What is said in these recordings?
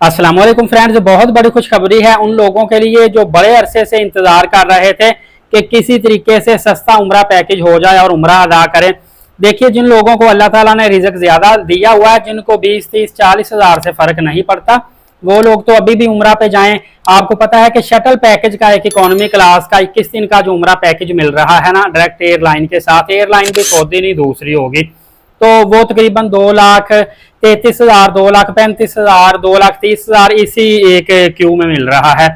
अस्सलाम वालेकुम फ्रेंड्स, बहुत बड़ी खुशखबरी है उन लोगों के लिए जो बड़े अरसे से इंतजार कर रहे थे कि किसी तरीके से सस्ता उम्रा पैकेज हो जाए और उम्रा अदा करें। देखिए, जिन लोगों को अल्लाह ताला ने रिज़्क ज्यादा दिया हुआ है, जिनको 20, 30, 40 हजार से फर्क नहीं पड़ता, वो लोग तो अभी भी उम्रा पे जाएं। आपको पता है कि शटल पैकेज का एक इकोनॉमी क्लास का 21 दिन का जो उम्रा पैकेज मिल रहा है ना, डायरेक्ट एयरलाइन के साथ, एयरलाइन भी सऊदी नहीं दूसरी होगी, तो वो तकरीबन 2,33,000, 2,35,000, 2,30,000 इसी एक क्यू में मिल रहा है।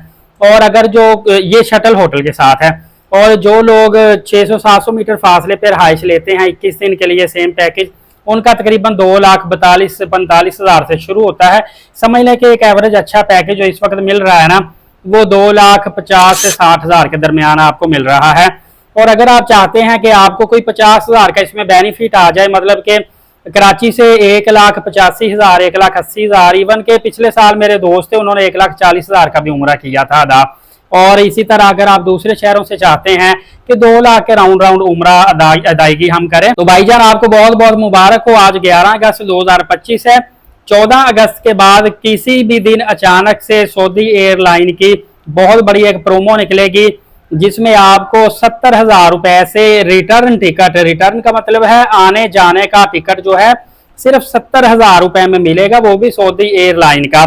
और अगर जो ये शटल होटल के साथ है, और जो लोग 600-700 मीटर फासले पर रहाइश लेते हैं 21 दिन के लिए सेम पैकेज, उनका तकरीबन 2,42,45,000 से शुरू होता है। समझ लें कि एक एवरेज अच्छा पैकेज जो इस वक्त मिल रहा है ना, वो 2,50,000 से 60,000 के दरमियान आपको मिल रहा है। और अगर आप चाहते हैं कि आपको कोई 50,000 का इसमें बेनिफिट आ जाए, मतलब कि कराची से 1,85,000, 1,80,000, इवन के पिछले साल मेरे दोस्त थे, उन्होंने 1,40,000 का भी उम्रा किया था अदा। और इसी तरह अगर आप दूसरे शहरों से चाहते हैं कि 2 लाख के राउंड उम्रा अदायगी हम करें, तो भाईजान आपको बहुत बहुत मुबारक हो। आज 11 अगस्त 2025 है। 14 अगस्त के बाद किसी भी दिन अचानक से सऊदी एयरलाइन की बहुत बड़ी एक प्रोमो निकलेगी, जिसमें आपको 70,000 रुपए से रिटर्न टिकट, रिटर्न का मतलब है आने जाने का टिकट, जो है सिर्फ 70,000 रुपए में मिलेगा, वो भी सऊदी एयरलाइन का।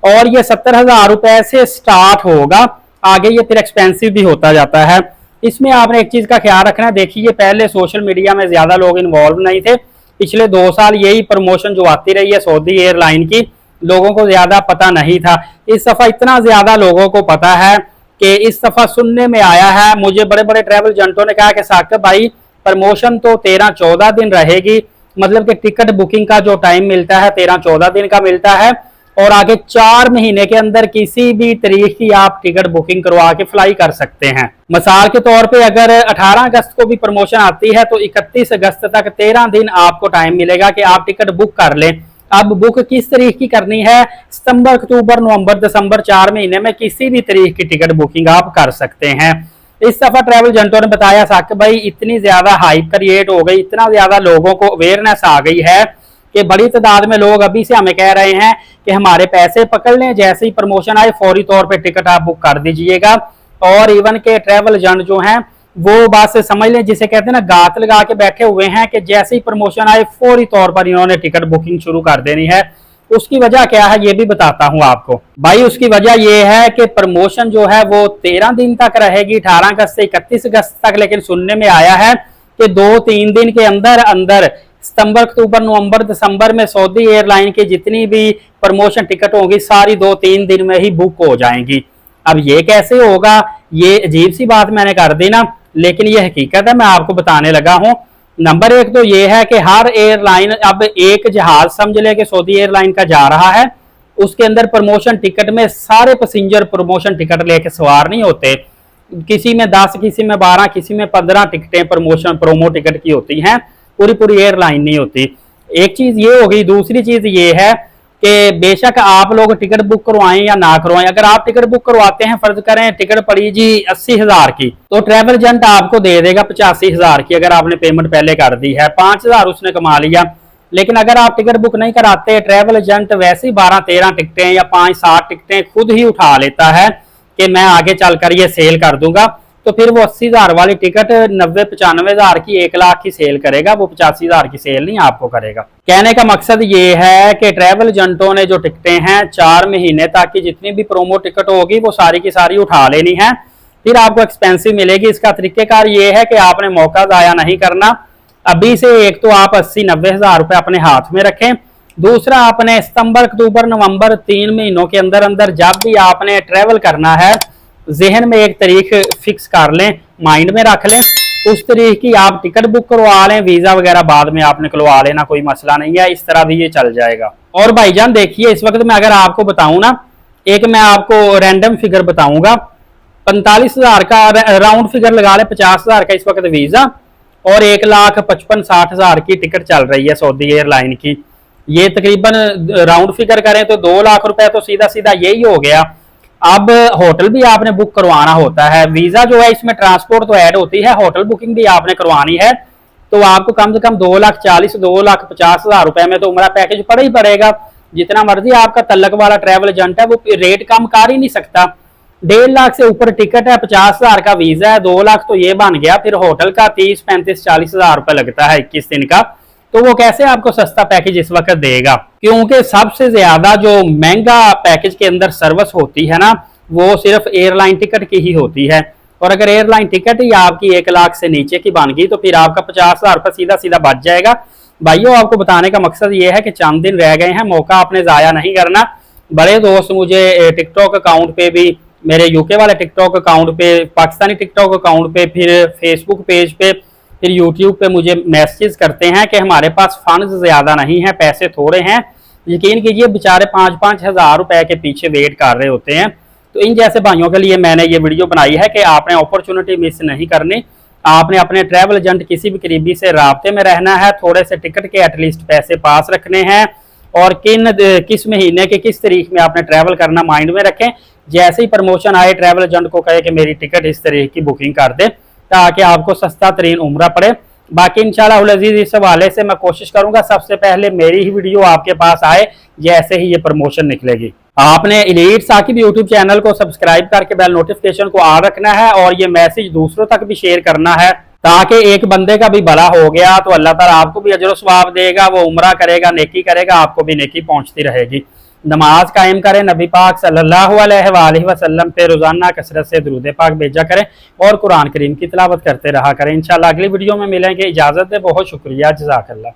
और ये 70,000 रुपए से स्टार्ट होगा, आगे ये फिर एक्सपेंसिव भी होता जाता है। इसमें आपने एक चीज का ख्याल रखना है, देखिए पहले सोशल मीडिया में ज्यादा लोग इन्वॉल्व नहीं थे, पिछले 2 साल यही प्रमोशन जो आती रही है सऊदी एयरलाइन की, लोगों को ज्यादा पता नहीं था। इस दफा इतना ज्यादा लोगों को पता है कि इस दफा सुनने में आया है, मुझे बड़े बड़े ट्रैवल एजेंटों ने कहा कि साकिब भाई प्रमोशन तो 13-14 दिन रहेगी, मतलब कि टिकट बुकिंग का जो टाइम मिलता है 13-14 दिन का मिलता है, और आगे 4 महीने के अंदर किसी भी तारीख की आप टिकट बुकिंग करवा के फ्लाई कर सकते हैं। मिसाल के तौर पे अगर 18 अगस्त को भी प्रमोशन आती है तो 31 अगस्त तक 13 दिन आपको टाइम मिलेगा कि आप टिकट बुक कर लें। अब बुक किस तारीख की करनी है? सितंबर, अक्टूबर, नवंबर, दिसंबर, 4 महीने में किसी भी तारीख की टिकट बुकिंग आप कर सकते हैं। इस दफा ट्रैवल एजेंटों ने बताया साकिब भाई इतनी ज्यादा हाइप क्रिएट हो गई, इतना ज्यादा लोगों को अवेयरनेस आ गई है कि बड़ी तादाद में लोग अभी से हमें कह रहे हैं कि हमारे पैसे पकड़ लें, जैसे ही प्रमोशन आए फौरी तौर पे टिकट आप बुक कर दीजिएगा। और इवन के ट्रैवल एजेंट जो हैं वो बात से समझ लें, जिसे कहते हैं ना, गात लगा के बैठे हुए हैं कि जैसे ही प्रमोशन आए फौरी तौर पर इन्होंने टिकट बुकिंग शुरू कर देनी है। उसकी वजह क्या है ये भी बताता हूं आपको भाई। उसकी वजह ये है कि प्रमोशन जो है वो 13 दिन तक रहेगी, 18 अगस्त से 31 अगस्त तक, लेकिन सुनने में आया है कि 2-3 दिन के अंदर अंदर सितंबर, अक्टूबर, नवंबर, दिसंबर में सऊदी एयरलाइन की जितनी भी प्रमोशन टिकट होंगी सारी 2-3 दिन में ही बुक हो जाएंगी। अब ये कैसे होगा? ये अजीब सी बात मैंने कर दी ना, लेकिन ये हकीकत है, मैं आपको बताने लगा हूं। नंबर 1 तो ये है कि हर एयरलाइन अब एक जहाज समझ ले कि सऊदी एयरलाइन का जा रहा है, उसके अंदर प्रमोशन टिकट में सारे पैसेंजर प्रमोशन टिकट लेके सवार नहीं होते। किसी में 10, किसी में 12, किसी में 15 टिकटें प्रमोशन प्रोमो टिकट की होती हैं, पूरी एयरलाइन नहीं होती। एक चीज ये होगी। दूसरी चीज ये है कि बेशक आप लोग टिकट बुक करवाएं या ना करवाएं, अगर आप टिकट बुक करवाते हैं, फर्ज करें टिकट पड़ी जी 80,000 की, तो ट्रैवल एजेंट आपको दे देगा 85,000 की, अगर आपने पेमेंट पहले कर दी है, 5,000 उसने कमा लिया। लेकिन अगर आप टिकट बुक नहीं कराते, ट्रैवल एजेंट वैसे ही 12-13 टिकटें या 5-7 टिकटें खुद ही उठा लेता है कि मैं आगे चलकर ये सेल कर दूंगा, तो फिर वो 80,000 वाली टिकट 90-95,000 की 1 लाख की सेल करेगा, वो 85,000 की सेल नहीं आपको करेगा। कहने का मकसद ये है कि ट्रैवल एजेंटों ने जो टिकटें हैं 4 महीने तक की जितनी भी प्रोमो टिकट होगी वो सारी की सारी उठा लेनी है, फिर आपको एक्सपेंसिव मिलेगी। इसका तरीकेकार ये है कि आपने मौका जाया नहीं करना। अभी से एक तो आप 80-90,000 रुपए अपने हाथ में रखें, दूसरा आपने सितंबर, अक्टूबर, नवंबर 3 महीनों के अंदर अंदर जब भी आपने ट्रैवल करना है, जहन में एक तारीख फिक्स कर लें, माइंड में रख लें, उस तारीख की आप टिकट बुक करवा लें, वीजा वगैरह बाद में आप निकलवा लेना, कोई मसला नहीं है, इस तरह भी ये चल जाएगा। और भाईजान देखिए, इस वक्त मैं अगर आपको बताऊं ना, एक मैं आपको रैंडम फिगर बताऊंगा, 45,000 का राउंड फिगर लगा लें, 50,000 का इस वक्त वीजा और 1,55,60,000 की टिकट चल रही है सऊदी एयरलाइन की। ये तकरीबन राउंड फिगर करें तो 2 लाख रुपए तो सीधा सीधा यही हो गया। अब होटल भी आपने बुक करवाना होता है, वीजा जो है इसमें ट्रांसपोर्ट तो ऐड होती है, होटल बुकिंग भी आपने करवानी है, तो आपको कम से कम 2,40,000 2,50,000 रुपए में तो उम्रा पैकेज पड़ा ही पड़ेगा। जितना मर्जी आपका तल्लक वाला ट्रैवल एजेंट है वो रेट कम कर ही नहीं सकता। 1.5 लाख से ऊपर टिकट है, 50,000 का वीजा है, 2 लाख तो ये बन गया, फिर होटल का 30, 35, 40,000 रुपए लगता है 21 दिन का। तो वो कैसे आपको सस्ता पैकेज इस वक्त देगा? क्योंकि सबसे ज्यादा जो महंगा पैकेज के अंदर सर्विस होती है ना, वो सिर्फ एयरलाइन टिकट की ही होती है। और अगर एयरलाइन टिकट ही आपकी 1 लाख से नीचे की बन गई तो फिर आपका 50,000 रुपये सीधा सीधा बच जाएगा। भाइयों, आपको बताने का मकसद ये है कि चंद दिन रह गए हैं, मौका आपने जाया नहीं करना। बड़े दोस्त मुझे टिकटॉक अकाउंट पे भी, मेरे यूके वाले टिकटॉक अकाउंट पे, पाकिस्तानी टिकटॉक अकाउंट पे, फिर फेसबुक पेज पे, फिर यूट्यूब पे मुझे मैसेज करते हैं कि हमारे पास फंड्स ज्यादा नहीं है, पैसे थोड़े हैं। यकीन कीजिए बेचारे 5-5 हज़ार रुपए के पीछे वेट कर रहे होते हैं। तो इन जैसे भाइयों के लिए मैंने ये वीडियो बनाई है कि आपने अपॉर्चुनिटी मिस नहीं करनी। आपने अपने ट्रैवल एजेंट किसी भी करीबी से राब्ते में रहना है, थोड़े से टिकट के एटलीस्ट पैसे पास रखने हैं, और किस महीने के किस तारीख में आपने ट्रैवल करना माइंड में रखें। जैसे ही प्रमोशन आए, ट्रैवल एजेंट को कहे कि मेरी टिकट इस तारीख की बुकिंग कर दे, ताकि आपको सस्ता तरीन उम्रा पड़े। बाकी इंशाल्लाह उल अजीज इस हवाले से मैं कोशिश करूंगा सबसे पहले मेरी ही वीडियो आपके पास आए जैसे ही ये प्रमोशन निकलेगी। आपने एलीट साकिब यूट्यूब चैनल को सब्सक्राइब करके बेल नोटिफिकेशन को ऑन रखना है, और ये मैसेज दूसरों तक भी शेयर करना है, ताकि एक बंदे का भी भला हो गया तो अल्लाह ताला आपको भी अजर सवाब देगा, वो उम्रा करेगा, नेकी करेगा, आपको भी नेकी पहुंचती रहेगी। नमाज कायम करें, नबी पाक सल्लल्लाहु अलैहि वसल्लम पे रोजाना कसरत से दुरूद पाक भेजा करें, और कुरान करीम की तिलावत करते रहा करें। इंशाल्लाह अगली वीडियो में मिलेंगे। इजाजत दे, बहुत शुक्रिया, जज़ाकल्लाह।